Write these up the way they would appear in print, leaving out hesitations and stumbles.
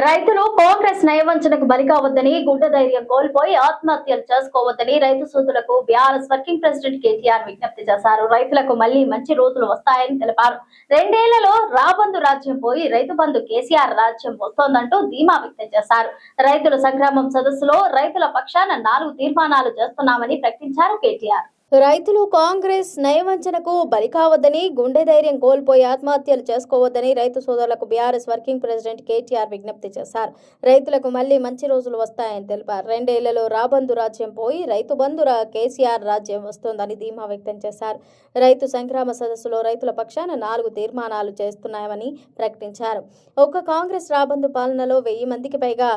రైతులు కాంగ్రెస్ నయవంచనకు బలి కావద్దని, గుండె ధైర్యం కోల్పోయి ఆత్మహత్యలు చేసుకోవద్దని రైతు సోదరులకు బీఆర్ఎస్ వర్కింగ్ ప్రెసిడెంట్ కేటీఆర్ విజ్ఞప్తి చేశారు. రైతులకు మళ్లీ మంచి రోజులు వస్తాయని తెలిపారు. 2 ఏళ్లలో రాబందు రాజ్యం పోయి రైతు బంధు కేసీఆర్ రాజ్యం వస్తోందంటూ ధీమా వ్యక్తం చేశారు. రైతుల సంగ్రామం సదస్సులో రైతుల పక్షాన 4 తీర్మానాలు చేస్తున్నామని ప్రకటించారు కేటీఆర్. రైతులు కాంగ్రెస్ నయవంచనకు బలి కావద్దని, గుండె ధైర్యం కోల్పోయి ఆత్మహత్యలు చేసుకోవద్దని రైతు సోదరులకు బీఆర్ఎస్ వర్కింగ్ ప్రెసిడెంట్ కేటీఆర్ విజ్ఞప్తి చేశారు. రైతులకు మళ్లీ మంచి రోజులు వస్తాయని తెలిపారు. 2 ఏళ్లలో రాబందు రాజ్యం పోయి రైతు బంధు కేసీఆర్ రాజ్యం వస్తోందని ధీమా వ్యక్తం చేశారు. రైతు సంగ్రామ సదస్సులో రైతుల పక్షాన 4 తీర్మానాలు చేస్తున్నామని ప్రకటించారు. ఒక్క కాంగ్రెస్ రాబందు పాలనలో 1000 మందికి పైగా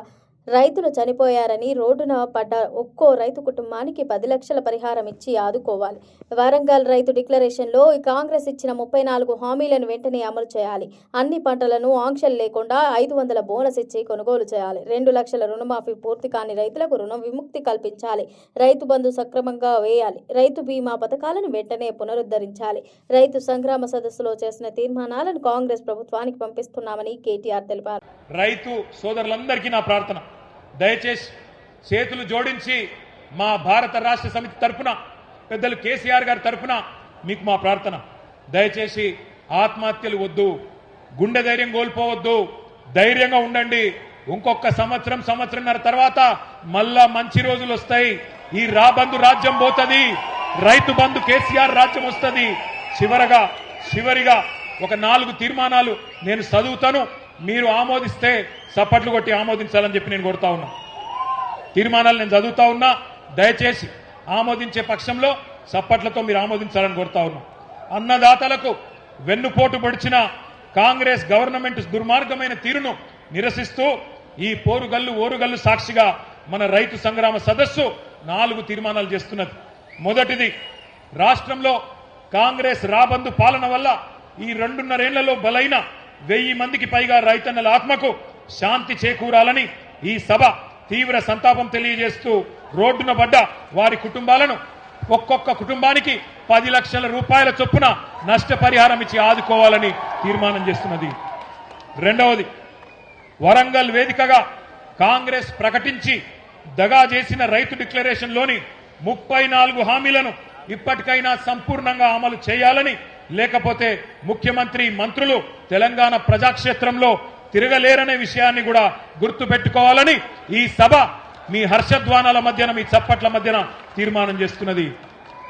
రైతులు చనిపోయారని, రోడ్డున పడ్డ ఒక్కో రైతు కుటుంబానికి 10 లక్షల పరిహారం ఇచ్చి ఆదుకోవాలి. వరంగల్ రైతు డిక్లరేషన్లో కాంగ్రెస్ ఇచ్చిన 34 హామీలను వెంటనే అమలు చేయాలి. అన్ని పంటలను ఆంక్షలు లేకుండా 500 బోనస్ ఇచ్చి కొనుగోలు చేయాలి. 2 లక్షల రుణమాఫీ పూర్తి కాని రైతులకు రుణ విముక్తి కల్పించాలి. రైతు బంధు సక్రమంగా వేయాలి. రైతు బీమా పథకాలను వెంటనే పునరుద్ధరించాలి. రైతు సంగ్రామ సదస్సులో చేసిన తీర్మానాలను కాంగ్రెస్ ప్రభుత్వానికి పంపిస్తున్నామని కేటీఆర్ తెలిపారు. రైతు సోదరులందరికీ నా ప్రార్థన, దయచేసి చేతులు జోడించి మా భారత రాష్ట్ర సమితి తరఫున, పెద్దలు కేసీఆర్ గారి తరఫున మీకు మా ప్రార్థన, దయచేసి ఆత్మహత్యలు వద్దు, గుండె ధైర్యం కోల్పోవద్దు, ధైర్యంగా ఉండండి. ఇంకొక సంవత్సరంన్నర తర్వాత మళ్ళా మంచి రోజులు వస్తాయి. ఈ రాబందు రాజ్యం పోతుంది, రైతు బంధు కేసీఆర్ రాజ్యం వస్తుంది. చివరిగా ఒక 4 తీర్మానాలు నేను చదువుతాను, మీరు ఆమోదిస్తే చప్పట్లు కొట్టి ఆమోదించాలని చెప్పి నేను కోరుతా ఉన్నా. తీర్మానాలు నేను చదువుతా ఉన్నా, దయచేసి ఆమోదించే పక్షంలో చప్పట్లతో మీరు ఆమోదించాలని కోరుతా ఉన్నా. అన్నదాతలకు వెన్నుపోటు పొడిచిన కాంగ్రెస్ గవర్నమెంట్ దుర్మార్గమైన తీరును నిరసిస్తూ ఈ ఓరుగల్లు సాక్షిగా మన రైతు సంగ్రామ సదస్సు 4 తీర్మానాలు చేస్తున్నది. మొదటిది, రాష్ట్రంలో కాంగ్రెస్ రాబందు పాలన వల్ల ఈ 2.5 ఏళ్లలో బలైన 1000 మందికి పైగా రైతన్నల ఆత్మకు శాంతి చేకూరాలని ఈ సభ తీవ్ర సంతాపం తెలియజేస్తూ రోడ్డున పడ్డ వారి కుటుంబాలను ఒక్కొక్క కుటుంబానికి 10 లక్షల రూపాయల చొప్పున నష్టపరిహారం ఇచ్చి ఆదుకోవాలని తీర్మానం చేస్తున్నది. రెండవది, వరంగల్ వేదికగా కాంగ్రెస్ ప్రకటించి దగా చేసిన రైతు డిక్లరేషన్లోని 34 హామీలను ఇప్పటికైనా సంపూర్ణంగా అమలు చేయాలని, లేకపోతే ముఖ్యమంత్రి మంత్రులు తెలంగాణ ప్రజాక్షేత్రంలో తిరగలేరనే విషయాన్ని కూడా గుర్తుపెట్టుకోవాలని ఈ సభ మీ హర్షధ్వానాల మధ్యన, మీ చప్పట్ల మధ్యన తీర్మానం చేస్తున్నది.